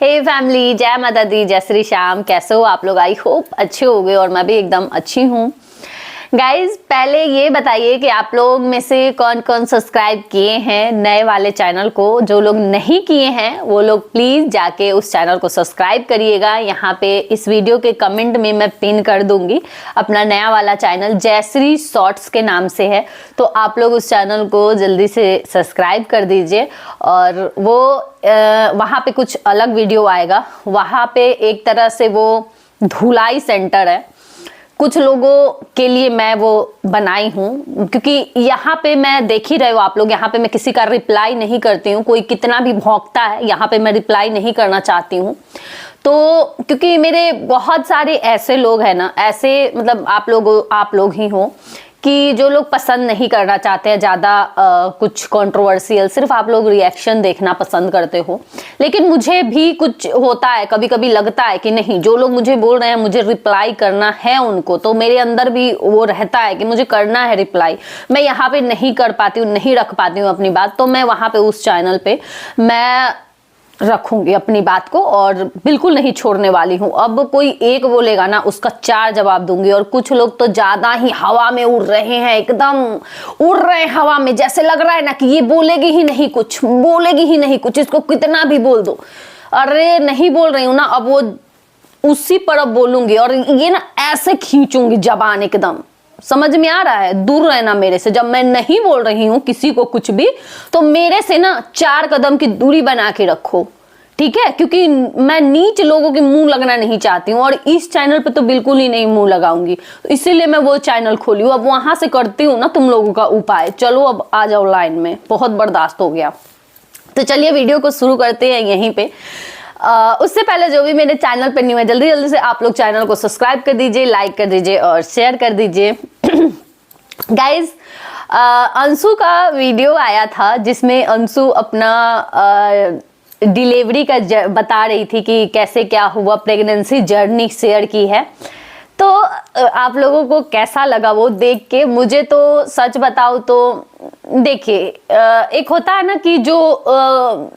हे family, जय माता दी, जय श्री श्याम। कैसे हो आप लोग? आई होप अच्छे हो गए और मैं भी एकदम अच्छी हूँ। गाइज, पहले ये बताइए कि आप लोग में से कौन कौन सब्सक्राइब किए हैं नए वाले चैनल को। जो लोग नहीं किए हैं वो लोग प्लीज़ जाके उस चैनल को सब्सक्राइब करिएगा। यहाँ पे इस वीडियो के कमेंट में मैं पिन कर दूंगी अपना नया वाला चैनल जयश्री शॉर्ट्स के नाम से है, तो आप लोग उस चैनल को जल्दी से सब्सक्राइब कर दीजिए। और वो वहाँ पे कुछ अलग वीडियो आएगा। वहाँ पे एक तरह से वो धुलाई सेंटर है, कुछ लोगों के लिए मैं वो बनाई हूँ, क्योंकि यहाँ पे मैं देख ही रहे हो आप लोग, यहाँ पे मैं किसी का रिप्लाई नहीं करती हूँ। कोई कितना भी भौंकता है यहाँ पे मैं रिप्लाई नहीं करना चाहती हूँ। तो क्योंकि मेरे बहुत सारे ऐसे लोग हैं ना, ऐसे मतलब आप लोग ही हो कि जो लोग पसंद नहीं करना चाहते हैं ज़्यादा कुछ कंट्रोवर्शियल, सिर्फ आप लोग रिएक्शन देखना पसंद करते हो। लेकिन मुझे भी कुछ होता है, कभी कभी लगता है कि नहीं, जो लोग मुझे बोल रहे हैं मुझे रिप्लाई करना है उनको, तो मेरे अंदर भी वो रहता है कि मुझे करना है रिप्लाई। मैं यहाँ पे नहीं कर पाती हूँ, नहीं रख पाती हूँ अपनी बात, तो मैं वहाँ पे उस चैनल पे मैं रखूंगी अपनी बात को और बिल्कुल नहीं छोड़ने वाली हूँ। अब कोई एक बोलेगा ना, उसका 4 जवाब दूंगी। और कुछ लोग तो ज्यादा ही हवा में उड़ रहे हैं, एकदम उड़ रहे हैं हवा में, जैसे लग रहा है ना कि ये बोलेगी ही नहीं कुछ, बोलेगी ही नहीं कुछ, इसको कितना भी बोल दो। अरे नहीं बोल रही हूँ ना, अब वो उसी पर अब बोलूंगी और ये ना ऐसे खींचूंगी जबान एकदम। समझ में आ रहा है? दूर रहना मेरे से। जब मैं नहीं बोल रही हूँ किसी को कुछ भी, तो मेरे से ना 4 कदम की दूरी बना के रखो, ठीक है? क्योंकि मैं नीच लोगों के मुंह लगना नहीं चाहती हूँ और इस चैनल पे तो बिल्कुल ही नहीं मुंह लगाऊंगी। तो इसीलिए मैं वो चैनल खोली हूँ। अब वहां से करती हूँ ना तुम लोगों का उपाय। चलो अब आ जाओ लाइन में, बहुत बर्दाश्त हो गया। तो चलिए वीडियो को शुरू करते हैं यहीं पे। उससे पहले जो भी मेरे चैनल पे न्यू है, जल्दी जल्दी से आप लोग चैनल को सब्सक्राइब कर दीजिए, लाइक कर दीजिए और शेयर कर दीजिए। गाइज, अंशु का वीडियो आया था जिसमें अंशु अपना डिलीवरी का बता रही थी कि कैसे क्या हुआ, प्रेगनेंसी जर्नी शेयर की है। तो आप लोगों को कैसा लगा वो देख के? मुझे तो सच बताओ तो देखिए, एक होता है ना कि जो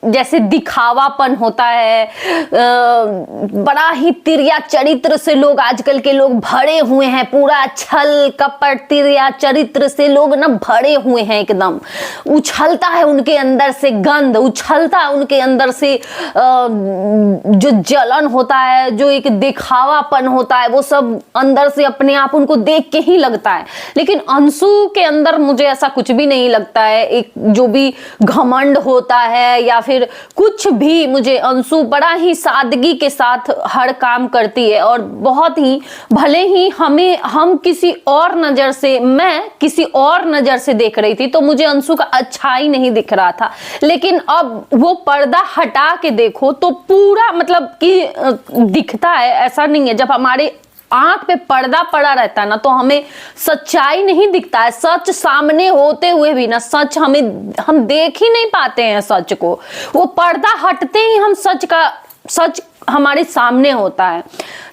जैसे दिखावापन होता है, बड़ा ही तिरिया चरित्र से लोग आजकल के लोग भरे हुए हैं, पूरा छल कपट तिरिया चरित्र से लोग ना भरे हुए हैं एकदम। उछलता है उनके अंदर से गंध, उछलता है उनके अंदर से जो जलन होता है, जो एक दिखावापन होता है, वो सब अंदर से अपने आप उनको देख के ही लगता है। लेकिन अंशु के अंदर मुझे ऐसा कुछ भी नहीं लगता है। एक जो भी घमंड होता है या फिर कुछ भी, मुझे अंशु बड़ा ही सादगी के साथ हर काम करती है। और बहुत ही, भले ही हम किसी और नजर से, मैं किसी और नजर से देख रही थी तो मुझे अंशु का अच्छाई नहीं दिख रहा था, लेकिन अब वो पर्दा हटा के देखो तो पूरा मतलब कि दिखता है। ऐसा नहीं है, जब हमारे आंख पे पर्दा पड़ा रहता है ना तो हमें सच्चाई नहीं दिखता है। सच सामने होते हुए भी ना सच हम देख ही नहीं पाते हैं सच को। वो पर्दा हटते ही हम सच हमारे सामने होता है।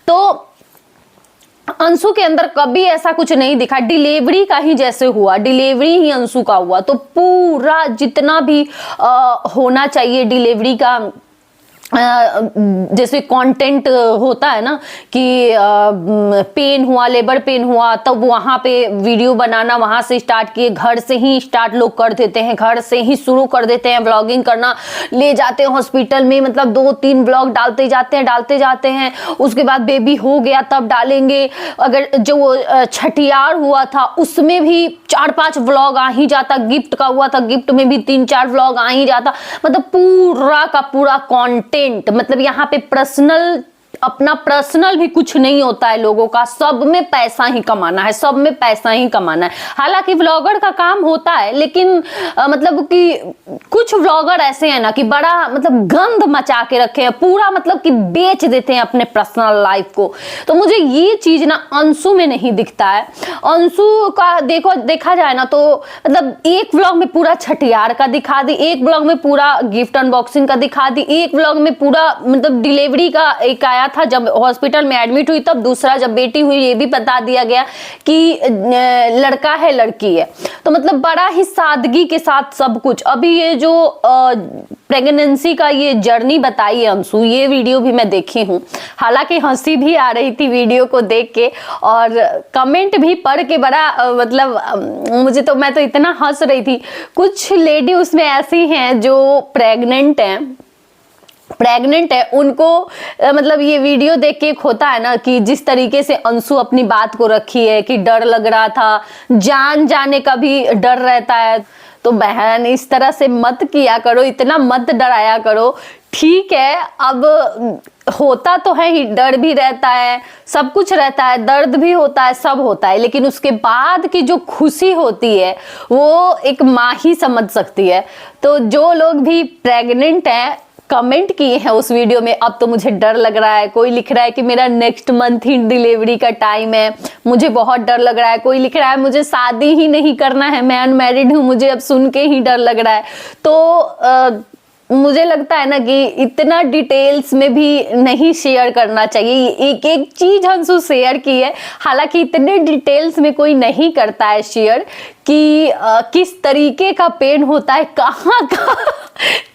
तो अंशु के अंदर कभी ऐसा कुछ नहीं दिखा। डिलीवरी का ही जैसे हुआ, डिलीवरी ही अंशु का हुआ, तो पूरा जितना भी होना चाहिए डिलीवरी का, जैसे कंटेंट होता है ना कि पेन हुआ, लेबर पेन हुआ, तब वहां पे वीडियो बनाना वहां से स्टार्ट किए। घर से ही स्टार्ट लोग कर देते हैं, घर से ही शुरू कर देते हैं व्लॉगिंग करना, ले जाते हैं हॉस्पिटल में, मतलब 2-3 व्लॉग डालते जाते हैं। उसके बाद बेबी हो गया तब डालेंगे। अगर जो छठियार हुआ था उसमें भी 4-5 व्लॉग आ ही जाता। गिफ्ट का हुआ था, गिफ्ट में भी 3-4 व्लॉग आ ही जाता। मतलब पूरा का पूरा कंटेंट, मतलब यहाँ पे अपना पर्सनल भी कुछ नहीं होता है लोगों का। सब में पैसा ही कमाना है, सब में पैसा ही कमाना है। हालांकि व्लॉगर का काम होता है, लेकिन मतलब कि कुछ व्लॉगर ऐसे हैं ना कि बड़ा मतलब गंद मचा के रखे हैं, पूरा मतलब कि बेच देते हैं अपने पर्सनल लाइफ को। तो मुझे ये चीज ना अंशु में नहीं दिखता है। अंशु का देखा जाए ना तो मतलब एक व्लॉग में पूरा छठियार का दिखा दी, एक व्लॉग में पूरा गिफ्ट अनबॉक्सिंग का दिखा दी, एक व्लॉग में पूरा मतलब डिलीवरी का एक आया था जब हॉस्पिटल में एडमिट हुई तब, दूसरा जब बेटी हुई ये भी बता दिया गया कि लड़का है लड़की है। तो मतलब बड़ा ही सादगी के साथ सब कुछ। अभी ये जो प्रेगनेंसी का ये जर्नी बताई है अंशु, ये वीडियो भी मैं देखी हूँ, हालांकि हंसी भी आ रही थी वीडियो को देख के और कमेंट भी पढ़ के बड़ा मतलब मुझे तो, मैं तो इतना हंस रही थी। कुछ लेडी उसमें ऐसी हैं जो प्रेग्नेंट है उनको मतलब ये वीडियो देख के एक होता है ना कि जिस तरीके से अंशु अपनी बात को रखी है कि डर लग रहा था, जान जाने का भी डर रहता है। तो बहन इस तरह से मत किया करो, इतना मत डराया करो। ठीक है, अब होता तो है ही, डर भी रहता है, सब कुछ रहता है, दर्द भी होता है, सब होता है, लेकिन उसके बाद की जो खुशी होती है वो एक माँ ही समझ सकती है। तो जो लोग भी प्रेग्नेंट हैं कमेंट किए हैं उस वीडियो में, अब तो मुझे डर लग रहा है, कोई लिख रहा है कि मेरा नेक्स्ट मंथ ही डिलीवरी का टाइम है, मुझे बहुत डर लग रहा है, कोई लिख रहा है मुझे शादी ही नहीं करना है, मैं अनमैरिड हूं, मुझे अब सुन के ही डर लग रहा है। तो मुझे लगता है ना कि इतना डिटेल्स में भी नहीं शेयर करना चाहिए। एक एक चीज अंशु शेयर की है, हालांकि इतने डिटेल्स में कोई नहीं करता है शेयर कि किस तरीके का पेन होता है,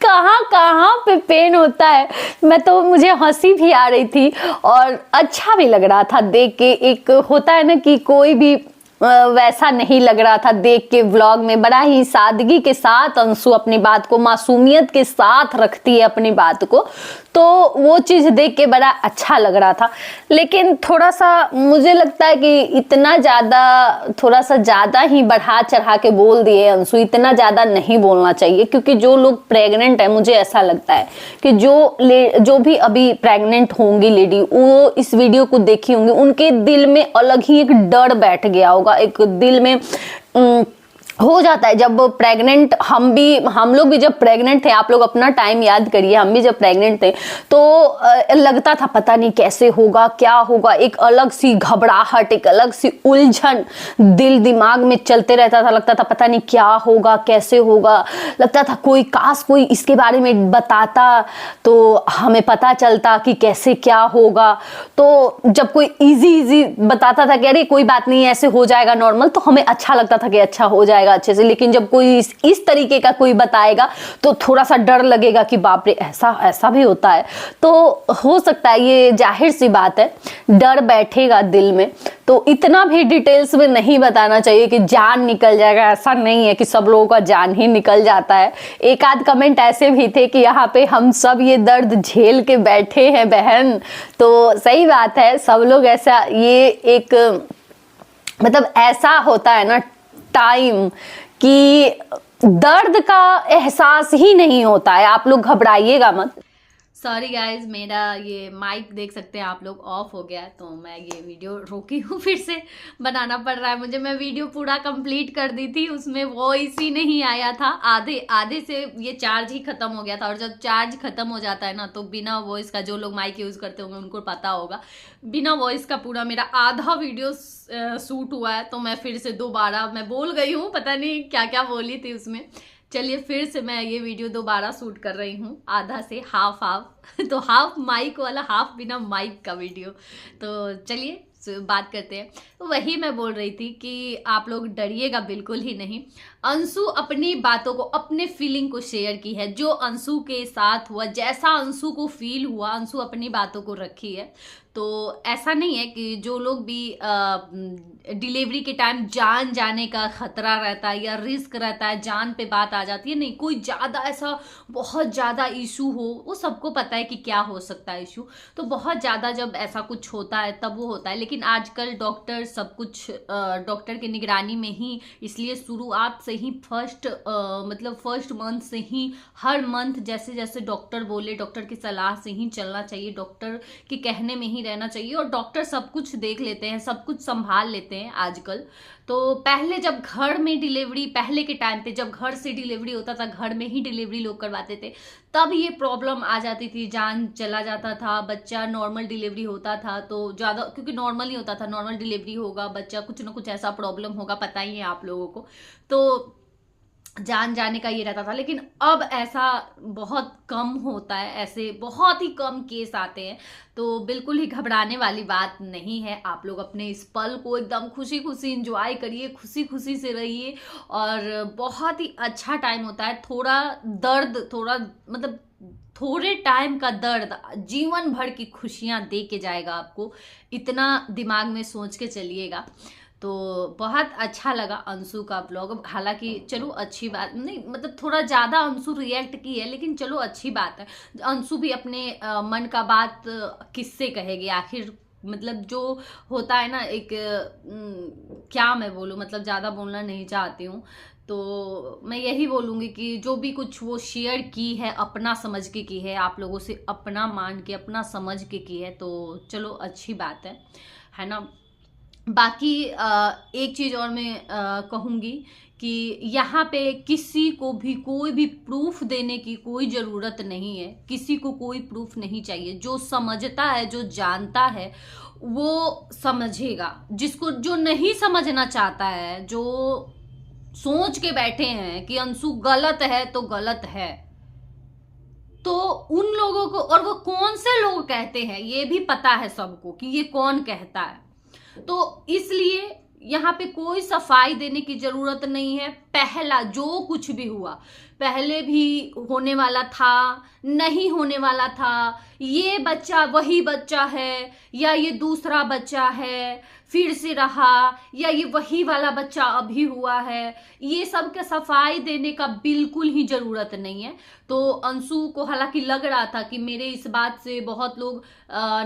कहाँ पे पेन होता है। मैं तो, मुझे हंसी भी आ रही थी और अच्छा भी लग रहा था देख के। एक होता है ना कि कोई भी वैसा नहीं लग रहा था देख के व्लॉग में, बड़ा ही सादगी के साथ अंशु अपनी बात को मासूमियत के साथ रखती है अपनी बात को, तो वो चीज देख के बड़ा अच्छा लग रहा था। लेकिन थोड़ा सा मुझे लगता है कि इतना ज्यादा, थोड़ा सा ज्यादा ही बढ़ा चढ़ा के बोल दिए अंशु, इतना ज्यादा नहीं बोलना चाहिए। क्योंकि जो लोग प्रेग्नेंट है, मुझे ऐसा लगता है कि जो भी अभी प्रेग्नेंट होंगी लेडी, वो इस वीडियो को देखी होंगी, उनके दिल में अलग ही एक डर बैठ गया होगा, एक दिल में हो जाता है जब प्रेग्नेंट, हम लोग भी जब प्रेग्नेंट थे, आप लोग अपना टाइम याद करिए, हम भी जब प्रेग्नेंट थे तो लगता था पता नहीं कैसे होगा, क्या होगा, एक अलग सी घबराहट, एक अलग सी उलझन दिल दिमाग में चलते रहता था। लगता था पता नहीं क्या होगा, कैसे होगा, लगता था काश कोई इसके बारे में बताता तो हमें पता चलता कि कैसे क्या होगा। तो जब कोई इजी बताता था कि अरे कोई बात नहीं ऐसे हो जाएगा नॉर्मल, तो हमें अच्छा लगता था कि अच्छा हो जाएगा अच्छे से। लेकिन जब कोई इस तरीके का कोई बताएगा तो थोड़ा सा डर लगेगा कि बाप रे ऐसा भी होता है। तो हो सकता है, ये जाहिर सी बात है, डर बैठेगा दिल में। तो इतना भी डिटेल्स में नहीं बताना चाहिए कि जान निकल जाएगा, ऐसा नहीं है कि सब लोगों का जान ही निकल जाता है। एक आध कमेंट ऐसे भी थे कि यहाँ पे हम सब ये दर्द झेल के बैठे हैं बहन। तो सही बात है, सब लोग ऐसा, ये एक मतलब ऐसा होता है ना टाइम कि दर्द का एहसास ही नहीं होता है। आप लोग घबराइएगा मत। सॉरी गाइज, मेरा ये माइक देख सकते हैं आप लोग ऑफ हो गया है, तो मैं ये वीडियो रोकी हूँ, फिर से बनाना पड़ रहा है मुझे। मैं वीडियो पूरा कंप्लीट कर दी थी, उसमें वॉइस ही नहीं आया था, आधे से ये चार्ज ही खत्म हो गया था। और जब चार्ज खत्म हो जाता है ना, तो बिना वॉइस का, जो लोग माइक यूज़ करते होंगे उनको पता होगा, बिना वॉइस का पूरा मेरा आधा वीडियो शूट हुआ है। तो मैं फिर से दोबारा मैं बोल गई हूँ, पता नहीं क्या क्या बोली थी उसमें। चलिए फिर से मैं ये वीडियो दोबारा शूट कर रही हूँ, आधा से हाफ तो हाफ माइक वाला, हाफ बिना माइक का वीडियो। तो चलिए बात करते हैं। तो वही मैं बोल रही थी कि आप लोग डरिएगा बिल्कुल ही नहीं। अंशु अपनी बातों को, अपने फीलिंग को शेयर की है, जो अंशु के साथ हुआ, जैसा अंशु को फील हुआ, अंशु अपनी बातों को रखी है। तो ऐसा नहीं है कि जो लोग भी डिलीवरी के टाइम जान जाने का खतरा रहता है या रिस्क रहता है, जान पे बात आ जाती है, नहीं, कोई ज़्यादा ऐसा बहुत ज़्यादा इशू हो, वो सबको पता है कि क्या हो सकता है इशू। तो बहुत ज़्यादा जब ऐसा कुछ होता है तब वो होता है। लेकिन आजकल डॉक्टर सब कुछ डॉक्टर की निगरानी में ही, इसलिए शुरुआत से ही फर्स्ट मंथ से ही, हर मंथ जैसे जैसे डॉक्टर बोले, डॉक्टर की सलाह से ही चलना चाहिए, डॉक्टर के कहने में ही रहना चाहिए। और डॉक्टर सब कुछ देख लेते हैं, सब कुछ संभाल लेते हैं आजकल। तो पहले जब घर में डिलीवरी, पहले के टाइम पे जब घर से डिलीवरी होता था, घर में ही डिलीवरी लोग करवाते थे, तब ये प्रॉब्लम आ जाती थी, जान चला जाता था, बच्चा नॉर्मल डिलीवरी होता था तो ज़्यादा, क्योंकि नॉर्मल ही होता था, नॉर्मल डिलीवरी होगा, बच्चा कुछ ना कुछ ऐसा प्रॉब्लम होगा, पता ही है आप लोगों को। तो जान जाने का ये रहता था, लेकिन अब ऐसा बहुत कम होता है, ऐसे बहुत ही कम केस आते हैं। तो बिल्कुल ही घबराने वाली बात नहीं है। आप लोग अपने इस पल को एकदम खुशी खुशी इंजॉय करिए, खुशी खुशी से रहिए, और बहुत ही अच्छा टाइम होता है। थोड़ा दर्द, थोड़ा मतलब थोड़े टाइम का दर्द जीवन भर की खुशियां दे के जाएगा आपको, इतना दिमाग में सोच के चलिएगा। तो बहुत अच्छा लगा अंशु का ब्लॉग। हालांकि चलो अच्छी बात नहीं, मतलब थोड़ा ज़्यादा अंशु रिएक्ट की है, लेकिन चलो अच्छी बात है। अंशु भी अपने मन का बात किससे कहेगी आखिर, मतलब जो होता है ना एक क्या मैं बोलूँ, मतलब ज़्यादा बोलना नहीं चाहती हूँ। तो मैं यही बोलूँगी कि जो भी कुछ वो शेयर की है अपना समझ के की है, आप लोगों से अपना मान के अपना समझ के की है, तो चलो अच्छी बात है ना। बाकी एक चीज़ और मैं कहूँगी कि यहाँ पे किसी को भी कोई भी प्रूफ देने की कोई ज़रूरत नहीं है, किसी को कोई प्रूफ नहीं चाहिए। जो समझता है, जो जानता है वो समझेगा, जिसको जो नहीं समझना चाहता है, जो सोच के बैठे हैं कि अंशु गलत है तो गलत है, तो उन लोगों को, और वो कौन से लोग कहते हैं ये भी पता है सबको कि ये कौन कहता है। तो इसलिए यहाँ पे कोई सफाई देने की जरूरत नहीं है। पहला जो कुछ भी हुआ, पहले भी होने वाला था, नहीं होने वाला था, ये बच्चा वही बच्चा है या ये दूसरा बच्चा है फिर से रहा, या ये वही वाला बच्चा अभी हुआ है, ये सब के सफाई देने का बिल्कुल ही जरूरत नहीं है। तो अंशु को हालांकि लग रहा था कि मेरे इस बात से बहुत लोग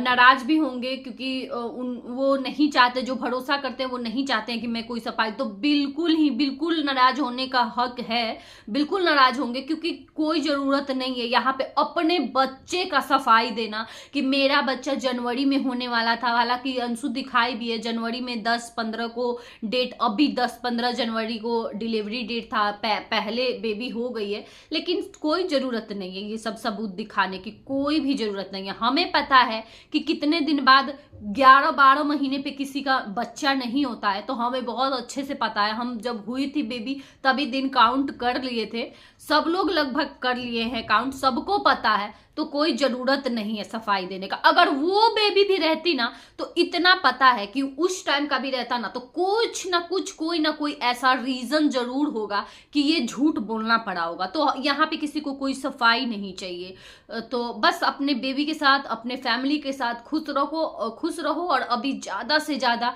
नाराज भी होंगे, क्योंकि वो नहीं चाहते, जो भरोसा करते हैं वो नहीं चाहते हैं कि मैं कोई सफाई, तो बिल्कुल नाराज होने का हक है, बिल्कुल नाराज होंगे, क्योंकि कोई जरूरत नहीं है यहाँ पे अपने बच्चे का सफाई देना कि मेरा बच्चा जनवरी में होने वाला था। हालांकि अंशु दिखाई भी है जनवरी में 10-15 को डेट, अभी 10-15 जनवरी को डिलीवरी डेट था, पहले बेबी हो गई है, लेकिन कोई जरूरत नहीं है ये सब सबूत दिखाने की, कोई भी जरूरत नहीं है। हमें पता है कि कितने दिन बाद 11-12 महीने पे किसी का बच्चा नहीं होता है, तो हमें बहुत अच्छे से पता है। हम जब हुई थी बेबी तभी दिन काउंट कर लिए थे, सब लोग लगभग कर लिए हैं काउंट, सबको पता है। तो कोई जरूरत नहीं है सफाई देने का। अगर वो बेबी भी रहती ना तो इतना पता है कि उस टाइम का भी रहता ना, तो कुछ ना कुछ, कोई ना कोई ऐसा रीजन जरूर होगा कि ये झूठ बोलना पड़ा होगा। तो यहाँ पे किसी को कोई सफाई नहीं चाहिए। तो बस अपने बेबी के साथ, अपने फैमिली के साथ खुश रहो, और अभी ज्यादा से ज्यादा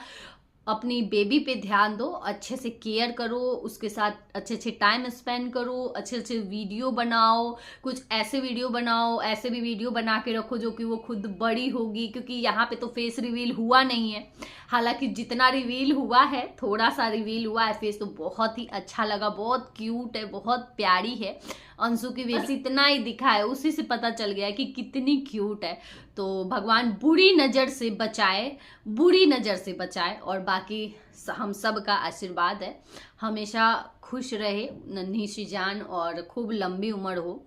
अपनी बेबी पे ध्यान दो, अच्छे से केयर करो, उसके साथ अच्छे अच्छे टाइम स्पेंड करो, अच्छे अच्छे वीडियो बनाओ, कुछ ऐसे वीडियो बनाओ, ऐसे भी वीडियो बना के रखो जो कि वो खुद बड़ी होगी, क्योंकि यहाँ पे तो फेस रिवील हुआ नहीं है। हालांकि जितना रिवील हुआ है, थोड़ा सा रिवील हुआ है फेस, तो बहुत ही अच्छा लगा, बहुत क्यूट है, बहुत प्यारी है अंशु की। बस इतना ही दिखा है, उसी से पता चल गया कि कितनी क्यूट है। तो भगवान बुरी नज़र से बचाए, बुरी नज़र से बचाए, और बाकी हम सब का आशीर्वाद है हमेशा खुश रहे नन्ही सी जान, और खूब लंबी उम्र हो।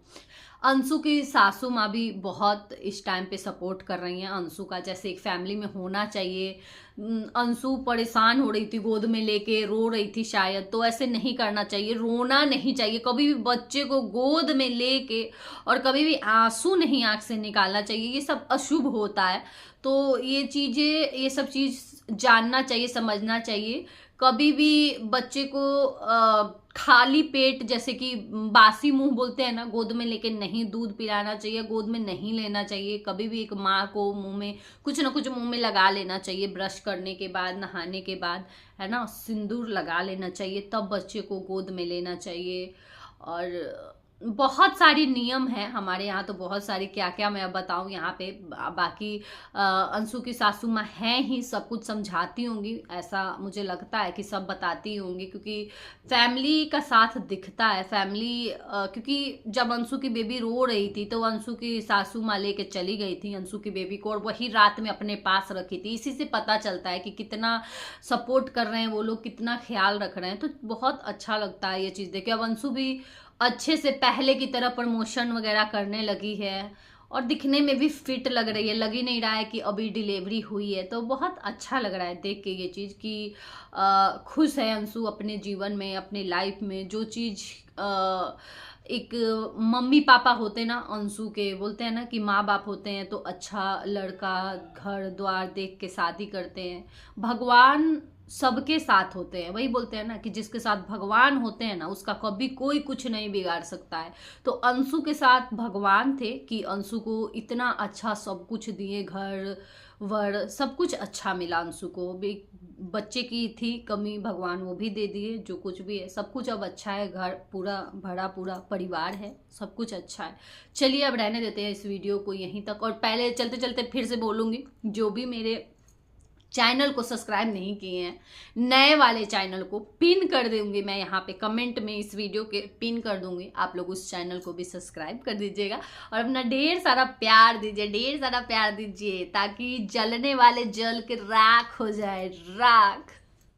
अंशु की सासू माँ भी बहुत इस टाइम पे सपोर्ट कर रही हैं अंशु का, जैसे एक फैमिली में होना चाहिए। अंशु परेशान हो रही थी, गोद में लेके रो रही थी शायद, तो ऐसे नहीं करना चाहिए, रोना नहीं चाहिए कभी भी। बच्चे को गोद में लेके और कभी भी आंसू नहीं आंख से निकालना चाहिए, ये सब अशुभ होता है। तो ये चीज़ें, ये सब चीज़ जानना चाहिए, समझना चाहिए। कभी भी बच्चे को खाली पेट, जैसे कि बासी मुंह बोलते हैं ना, गोद में लेके नहीं दूध पिलाना चाहिए, गोद में नहीं लेना चाहिए। कभी भी एक माँ को मुंह में कुछ ना कुछ मुंह में लगा लेना चाहिए, ब्रश करने के बाद, नहाने के बाद, है ना, सिंदूर लगा लेना चाहिए, तब बच्चे को गोद में लेना चाहिए। और बहुत सारी नियम हैं हमारे यहाँ, तो बहुत सारी, क्या क्या मैं अब बताऊँ यहाँ पे। बाकी अंशु की सासू माँ हैं ही, सब कुछ समझाती होंगी, ऐसा मुझे लगता है कि सब बताती होंगी, क्योंकि फैमिली का साथ दिखता है। फैमिली क्योंकि जब अंशु की बेबी रो रही थी तो अंशु की सासू माँ लेके चली गई थी अंशु की बेबी को, और वही रात में अपने पास रखी थी। इसी से पता चलता है कि कितना सपोर्ट कर रहे हैं वो लोग, कितना ख्याल रख रहे हैं। तो बहुत अच्छा लगता है ये चीज़ देख के। अब अंशु भी अच्छे से पहले की तरह प्रमोशन वगैरह करने लगी है, और दिखने में भी फिट लग रही है, लग ही नहीं रहा है कि अभी डिलीवरी हुई है। तो बहुत अच्छा लग रहा है देख के ये चीज़ कि खुश है अंशु अपने जीवन में, अपने लाइफ में। जो चीज़ एक मम्मी पापा होते ना अंशु के, बोलते हैं ना कि माँ बाप होते हैं तो अच्छा लड़का घर द्वार देख के शादी करते हैं। भगवान सबके साथ होते हैं, वही बोलते हैं ना कि जिसके साथ भगवान होते हैं ना उसका कभी कोई कुछ नहीं बिगाड़ सकता है। तो अंशु के साथ भगवान थे कि अंशु को इतना अच्छा सब कुछ दिए, घर वर सब कुछ अच्छा मिला अंशु को। भी बच्चे की थी कमी, भगवान वो भी दे दिए। जो कुछ भी है सब कुछ अब अच्छा है, घर पूरा भरा पूरा परिवार है, सब कुछ अच्छा है। चलिए अब रहने देते हैं इस वीडियो को यहीं तक। और पहले चलते चलते फिर से बोलूँगी, जो भी मेरे चैनल को सब्सक्राइब नहीं किए हैं, नए वाले चैनल को पिन कर दूंगी मैं यहाँ पे कमेंट में, इस वीडियो के पिन कर दूंगी। आप लोग उस चैनल को भी सब्सक्राइब कर दीजिएगा और अपना ढेर सारा प्यार दीजिए, ढेर सारा प्यार दीजिए, ताकि जलने वाले जल के राख हो जाए, राख।